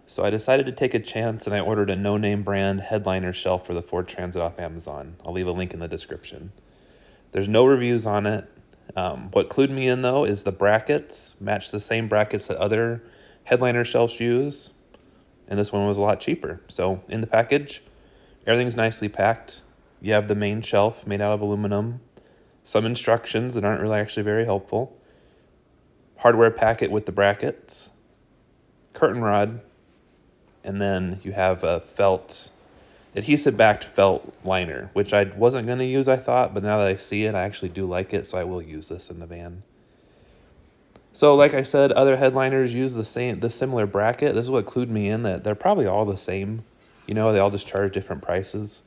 So I decided to take a chance and I ordered a no-name brand headliner shelf for the Ford Transit off Amazon. I'll leave a link in the description. There's no reviews on it. What clued me in though is the brackets match the same brackets that other headliner shelves use, and this one was a lot cheaper. So in the package, everything's nicely packed. You have the main shelf made out of aluminum, some instructions that aren't really actually very helpful, hardware packet with the brackets, curtain rod, and then you have a felt, adhesive-backed felt liner, which I wasn't going to use, I thought, but now that I see it, I actually do like it, so I will use this in the van. So like I said, other headliners use the similar bracket. This is what clued me in, that they're probably all the same. You know, they all just charge different prices.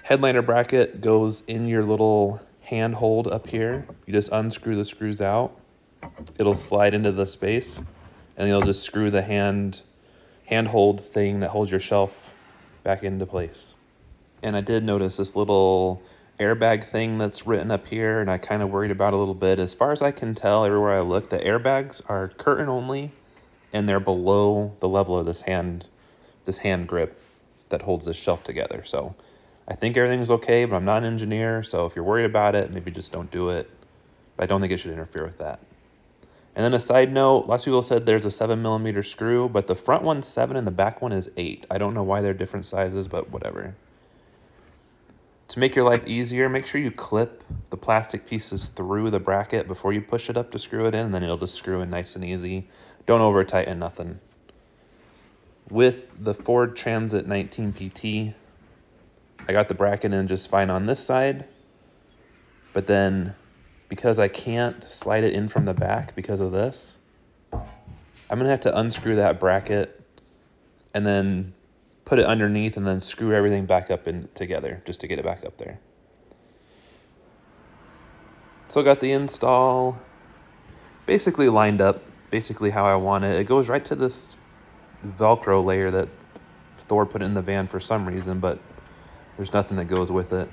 Headliner bracket goes in your little hand hold up here. You just unscrew the screws out. It'll slide into the space, and you'll just screw the handhold thing that holds your shelf back into place. And I did notice this little airbag thing that's written up here, and I kind of worried about it a little bit. As far as I can tell, everywhere I look, the airbags are curtain only, and they're below the level of this hand grip that holds this shelf together. So I think everything's okay, but I'm not an engineer, so if you're worried about it, maybe just don't do it. But I don't think it should interfere with that. And then a side note, lots of people said there's a 7mm screw, but the front one's 7 and the back one is 8. I don't know why they're different sizes, but whatever. To make your life easier, make sure you clip the plastic pieces through the bracket before you push it up to screw it in, and then it'll just screw in nice and easy. Don't over tighten nothing. With the Ford Transit 19 PT, I got the bracket in just fine on this side, but then because I can't slide it in from the back because of this, I'm gonna have to unscrew that bracket and then put it underneath and then screw everything back up in together just to get it back up there. So I got the install basically lined up, basically how I want it. It goes right to this Velcro layer that Thor put in the van for some reason, but there's nothing that goes with it.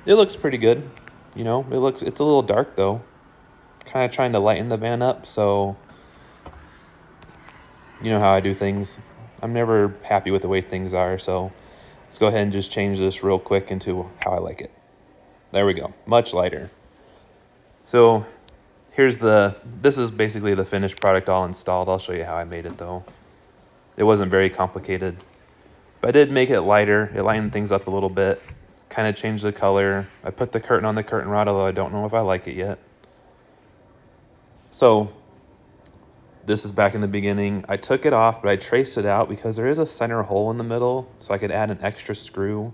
It looks pretty good. You know, it's a little dark though. Kind of trying to lighten the van up, so you know how I do things. I'm never happy with the way things are, so let's go ahead and just change this real quick into how I like it. There we go, much lighter. So this is basically the finished product all installed. I'll show you how I made it though. It wasn't very complicated, but I did make it lighter. It lightened things up a little bit, kind of changed the color. I put the curtain on the curtain rod, although I don't know if I like it yet. So this is back in the beginning. I took it off, but I traced it out because there is a center hole in the middle, so I could add an extra screw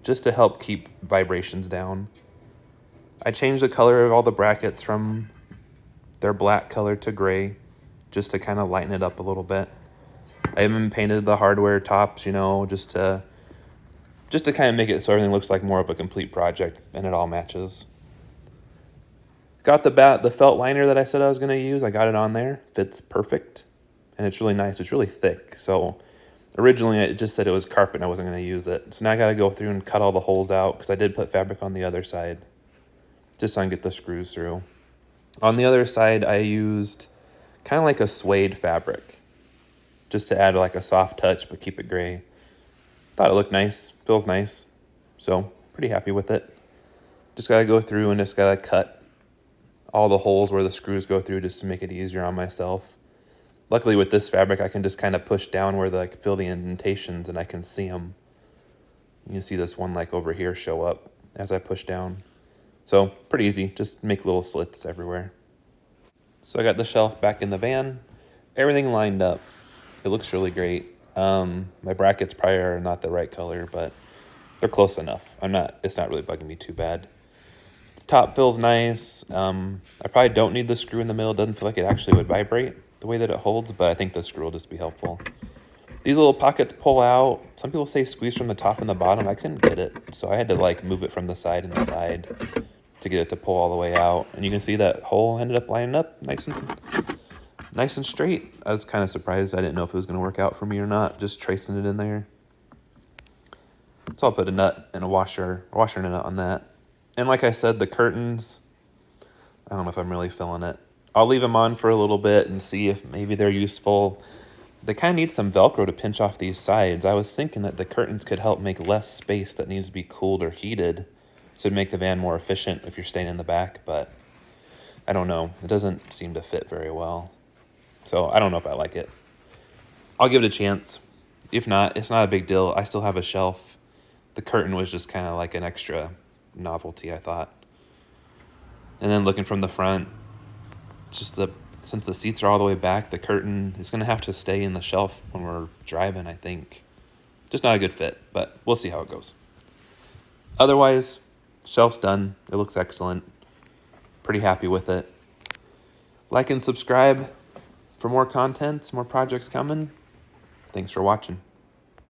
just to help keep vibrations down. I changed the color of all the brackets from their black color to gray just to kind of lighten it up a little bit. I even painted the hardware tops, you know, just to kind of make it so everything looks like more of a complete project and it all matches. Got the felt liner that I said I was going to use. I got it on there. Fits perfect. And it's really nice. It's really thick. So originally it just said it was carpet and I wasn't going to use it. So now I got to go through and cut all the holes out because I did put fabric on the other side just so I can get the screws through. On the other side, I used kind of like a suede fabric just to add like a soft touch but keep it gray. Thought it looked nice. Feels nice. So pretty happy with it. Just got to go through and just got to cut all the holes where the screws go through just to make it easier on myself. Luckily with this fabric, I can just kind of push down where I can feel the indentations and I can see them. You can see this one like over here show up as I push down. So pretty easy, just make little slits everywhere. So I got the shelf back in the van, everything lined up. It looks really great. My brackets probably are not the right color, but they're close enough. It's not really bugging me too bad. Top feels nice. I probably don't need the screw in the middle. It doesn't feel like it actually would vibrate the way that it holds, but I think the screw will just be helpful. These little pockets pull out. Some people say squeeze from the top and the bottom. I couldn't get it, so I had to like move it from the side and the side to get it to pull all the way out. And you can see that hole ended up lining up nice and straight. I was kind of surprised. I didn't know if it was going to work out for me or not, just tracing it in there. So I'll put a nut and a washer and a nut on that. And like I said, the curtains, I don't know if I'm really feeling it. I'll leave them on for a little bit and see if maybe they're useful. They kind of need some Velcro to pinch off these sides. I was thinking that the curtains could help make less space that needs to be cooled or heated, so it'd make the van more efficient if you're staying in the back, but I don't know. It doesn't seem to fit very well. So I don't know if I like it. I'll give it a chance. If not, it's not a big deal. I still have a shelf. The curtain was just kind of like an extra novelty, I thought. And then looking from the front, since the seats are all the way back, the curtain is going to have to stay in the shelf when we're driving, I think. Just not a good fit, but we'll see how it goes. Otherwise, shelf's done. It looks excellent. Pretty happy with it. Like and subscribe for more content, more projects coming. Thanks for watching.